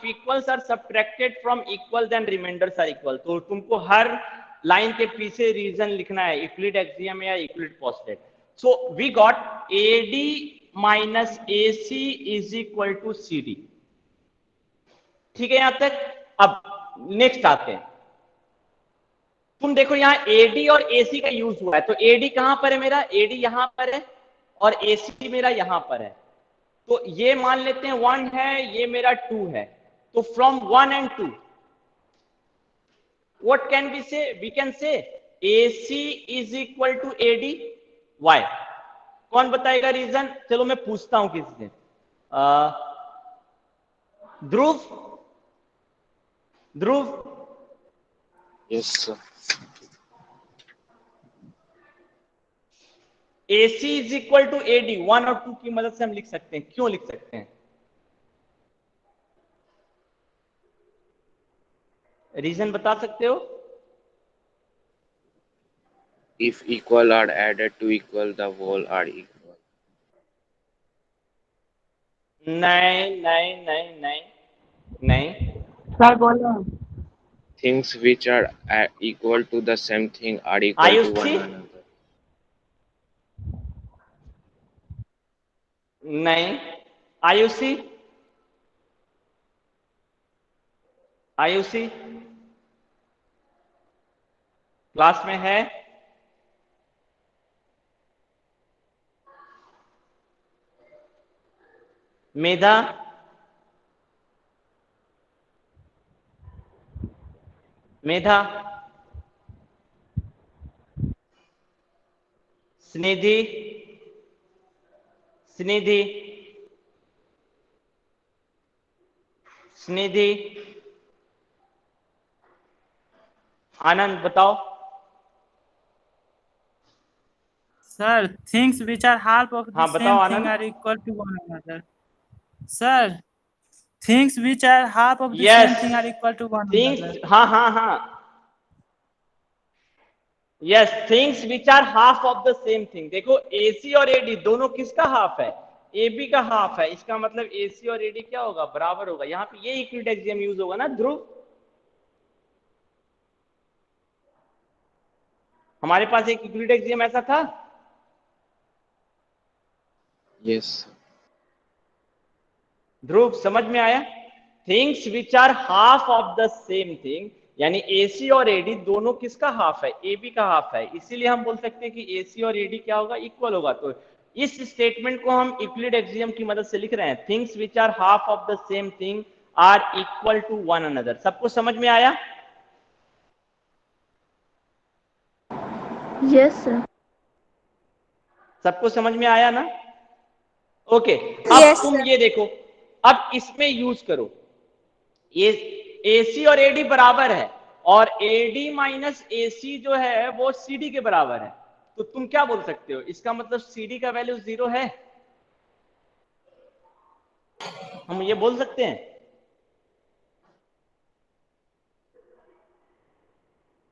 equals are subtracted from equal, then remainders are equal। तो तुमको हर लाइन के पीछे रीजन लिखना है, यूक्लिड एक्सियम या Euclid postulate. So we got AD minus AC is equal to CD। ठीक है यहां तक। अब नेक्स्ट आते हैं। तुम देखो यहाँ AD और AC का यूज हुआ है, तो AD कहां पर है मेरा? AD यहां पर है और AC मेरा यहां पर है। तो ये मान लेते हैं 1 है, ये मेरा 2 है। तो from 1 and 2 what can we say? We can say AC is equal to AD। Why? कौन बताएगा रीजन? चलो मैं पूछता हूं किसी से। Dhruv, Yes, sir. AC is equal to AD 1 और 2 की मदद से हम लिख सकते हैं। क्यों लिख सकते हैं? रीजन बता सकते हो? If equal are added to equal, the whole are equal. नहीं नहीं नहीं नहीं नहीं। Sir, बोलो। Things which are equal to the same thing are equal to one Ayushi? another. नहीं। आयुषी? आयुषी क्लास में है? मेधा? मेधा? स्निधि? स्निधि? स्निधि? आनंद बताओ। Sir, things which are half of the हाँ same बताओ thing Anand. are equal to one another. Sir, things which are half of the Yes, same thing are equal to one things, another. हाँ हाँ हाँ, yes, things which are half of the same thing. देखो AC और AD दोनों किसका हाफ है? AB का हाफ है। इसका मतलब AC और AD क्या होगा? बराबर होगा। यहाँ पे ये यूक्लिड एक्सियम यूज होगा ना ध्रुव। हमारे पास एक यूक्लिड एक्सियम ऐसा था। Yes. ध्रुव समझ में आया? Things which are half of the same thing, यानी AC और AD दोनों किसका हाफ है? AB का हाफ है। इसीलिए हम बोल सकते हैं कि AC और AD क्या होगा? इक्वल होगा। तो इस स्टेटमेंट को हम यूक्लिड एक्सियम की मदद से लिख रहे हैं। Things which are half of the same thing are equal to one another. सबको समझ में आया? Yes sir. सबको समझ में आया ना? ओके, अब Yes, तुम sir. ये देखो, अब इसमें यूज करो। ये AC और AD बराबर है और AD माइनस AC जो है वो CD के बराबर है। तो तुम क्या बोल सकते हो? इसका मतलब CD का वैल्यू 0 है। हम ये बोल सकते हैं?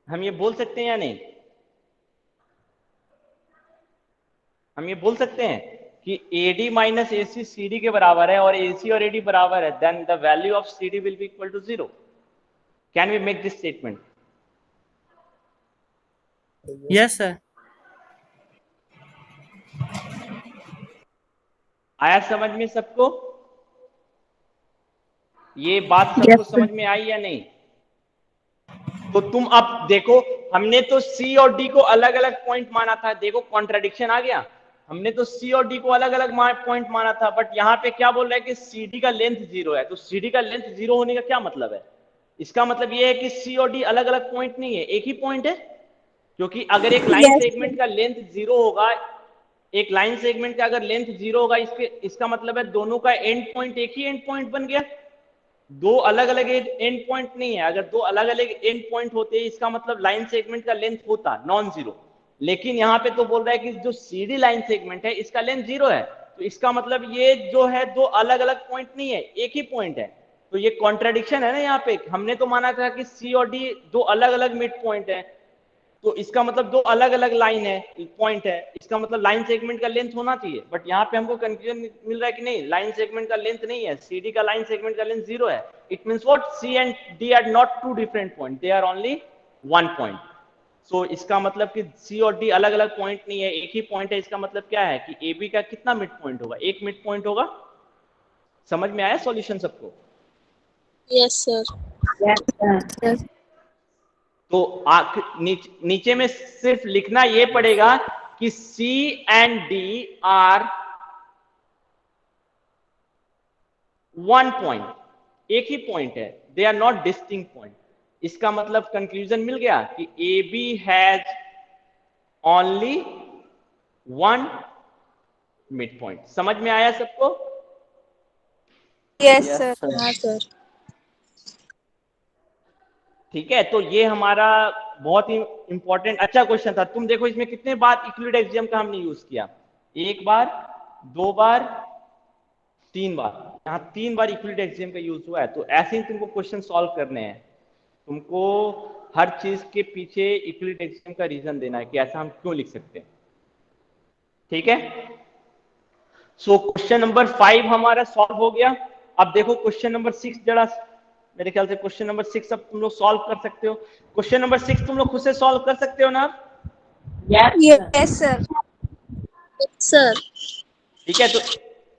हम ये बोल सकते हैं या नहीं? हम ये बोल सकते हैं कि AD माइनस AC CD के बराबर है और AC और AD बराबर है, then the value of CD will be equal to 0। Can we make this statement? Yes, sir. आया समझ में सबको? ये बात सबको समझ में आई या नहीं? तो तुम अब देखो, हमने तो C और D को अलग अलग पॉइंट माना था। देखो कॉन्ट्राडिक्शन आ गया। हमने तो C और D को अलग अलग पॉइंट माना था, बट यहाँ पे क्या बोल रहा है कि CD का लेंथ 0 है। तो CD का लेंथ 0 होने का क्या मतलब है? इसका मतलब ये है कि C और D अलग अलग पॉइंट नहीं है, एक ही पॉइंट है। क्योंकि अगर एक लाइन सेगमेंट का लेंथ 0 होगा, एक लाइन सेगमेंट का अगर लेंथ 0 होगा, इसका मतलब है दोनों का एंड पॉइंट एक ही एंड पॉइंट बन गया, दो अलग अलग एंड पॉइंट नहीं है। अगर दो अलग अलग एंड पॉइंट होते इसका मतलब लाइन सेगमेंट का लेंथ होता नॉन जीरो, लेकिन यहाँ पे तो बोल रहा है कि जो सीधी लाइन सेगमेंट है इसका लेंथ 0 है, तो इसका मतलब ये जो है दो अलग अलग पॉइंट नहीं है, एक ही पॉइंट है। तो ये कॉन्ट्रडिक्शन है ना यहाँ पे। हमने तो माना था कि सी और डी दो अलग अलग मिड पॉइंट है, तो इसका मतलब दो अलग अलग लाइन है, पॉइंट है, इसका मतलब लाइन सेगमेंट का लेंथ होना चाहिए। बट यहाँ पे हमको कंफ्यूजन मिल रहा है कि नहीं, लाइन सेगमेंट का लेंथ नहीं है, सीडी का लाइन सेगमेंट का लेंथ 0 है। It means what, C and D are not two different point, they are only one point. So इसका मतलब कि सी और डी अलग अलग पॉइंट नहीं है, एक ही पॉइंट है। इसका मतलब क्या है कि ए बी का कितना मिड पॉइंट होगा, एक मिड पॉइंट होगा। समझ में आया सॉल्यूशन सबको? Yes sir. तो नीचे में सिर्फ लिखना ये पड़ेगा कि C and D are one point, एक ही पॉइंट है, they are not distinct point. इसका मतलब कंक्लूजन मिल गया कि AB has only one mid point. समझ में आया सबको? Yes sir. हाँ सर। ठीक है, तो ये हमारा बहुत ही इंपॉर्टेंट अच्छा क्वेश्चन था। तुम देखो इसमें कितने बार इक्विड एक्सियम का हमने यूज किया, एक बार, दो बार, तीन बार। यहाँ 3 बार इक्विड एक्सियम का यूज हुआ है। तो ऐसे ही तुमको क्वेश्चन सॉल्व करने हैं, तुमको हर चीज के पीछे इक्विड एक्सियम का रीजन देना है कि ऐसा हम क्यों लिख सकते हैं। ठीक है, सो क्वेश्चन नंबर 5 हमारा सॉल्व हो गया। अब देखो क्वेश्चन नंबर 6, जरा मेरे ख्याल से क्वेश्चन नंबर 6 अब तुम लोग सॉल्व कर सकते हो। क्वेश्चन नंबर 6 तुम लोग खुद से सॉल्व कर सकते हो ना? Yes sir. सर ठीक है, तो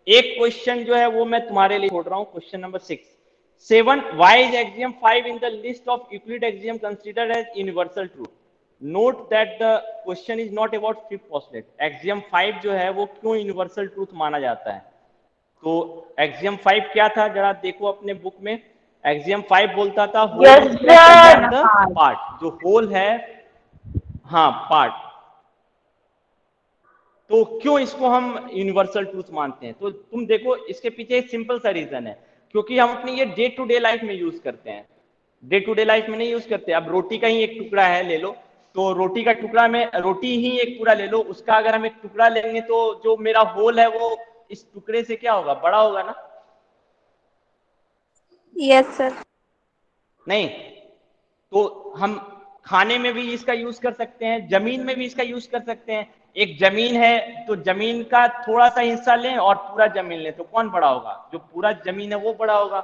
एक क्वेश्चन जो है वो मैं तुम्हारे लिए छोड़ रहा हूं। Question number 7, why is axiom 5 in the list of Euclid axiom considered as universal truth? Note that the question is not about fifth postulate. Axiom 5 जो है वो क्यों यूनिवर्सल ट्रूथ माना जाता है? तो एक्सियम 5 क्या था, जरा देखो अपने बुक में। एक्सियम 5 बोलता था होल पार्ट, जो होल है, हाँ पार्ट। तो क्यों इसको हम यूनिवर्सल ट्रूथ मानते हैं? तो तुम देखो इसके पीछे एक सिंपल सा रीजन है, क्योंकि हम अपनी ये डे टू डे लाइफ में यूज करते हैं, डे टू डे लाइफ में नहीं यूज करते। अब रोटी का ही एक टुकड़ा है, ले लो, तो रोटी का टुकड़ा में रोटी ही एक पूरा ले लो, उसका अगर हम एक टुकड़ा लेंगे तो जो मेरा होल है वो इस टुकड़े से क्या होगा, बड़ा होगा ना? Yes sir. नहीं, तो हम खाने में भी इसका यूज कर सकते हैं, जमीन में भी इसका यूज कर सकते हैं। एक जमीन है तो जमीन का थोड़ा सा हिस्सा लें और पूरा जमीन लें, तो कौन बड़ा होगा? जो पूरा जमीन है वो बड़ा होगा।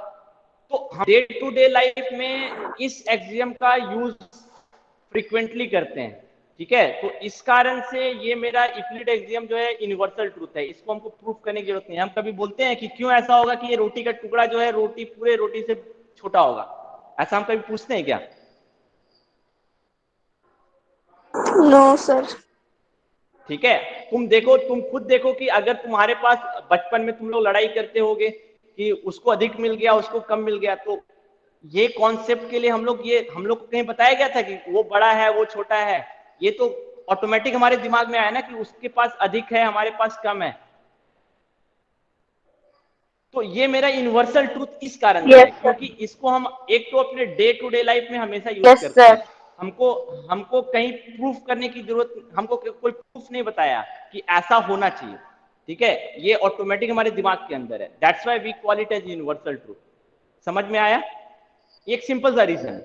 तो हम डे टू डे लाइफ में इस एक्सियम का यूज फ्रीक्वेंटली करते हैं। ठीक है, तो इस कारण से ये मेरा यूक्लिड एक्सियम जो है यूनिवर्सल ट्रूथ है, इसको हमको प्रूफ करने की जरूरत नहीं। हम कभी बोलते हैं कि क्यों ऐसा होगा कि ये रोटी का टुकड़ा जो है रोटी पूरे रोटी से छोटा होगा, ऐसा हम कभी पूछते हैं क्या? No sir. ठीक है, तुम देखो, तुम खुद देखो कि अगर तुम्हारे पास बचपन में तुम लोग लड़ाई करते होगे कि उसको अधिक मिल गया, उसको कम मिल गया, तो ये कॉन्सेप्ट के लिए हम लोग को कहीं बताया गया था कि वो बड़ा है वो छोटा है? ये तो ऑटोमेटिक हमारे दिमाग में आया ना कि उसके पास अधिक है, हमारे पास कम है। तो ये मेरा यूनिवर्सल ट्रूथ इस कारण से है क्योंकि इसको हम एक तो अपने डे टू डे लाइफ में हमेशा यूज करते हैं। हमको कहीं प्रूफ करने की जरूरत, हमको कोई प्रूफ नहीं बताया कि ऐसा होना चाहिए। ठीक है, ये ऑटोमेटिक हमारे दिमाग के अंदर है, that's why we call it as universal truth. समझ में आया? एक सिंपल सा रीजन।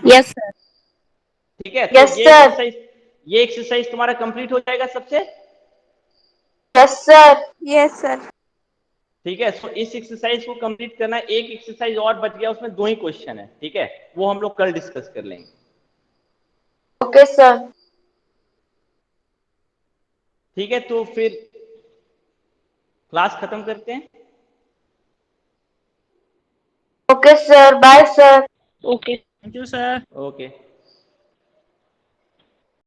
Yes sir. ठीक है, तो ये एक्सरसाइज तुम्हारा कंप्लीट हो जाएगा सबसे। Yes sir. Yes sir. ठीक है, सो इस एक्सरसाइज को कंप्लीट करना है। एक एक्सरसाइज और बच गया, उसमें 2 ही क्वेश्चन है। ठीक है, वो हम लोग कल डिस्कस कर लेंगे। Okay sir. ठीक है, तो फिर क्लास खत्म करते हैं। Okay sir, bye sir. Okay. Thank you sir. Okay.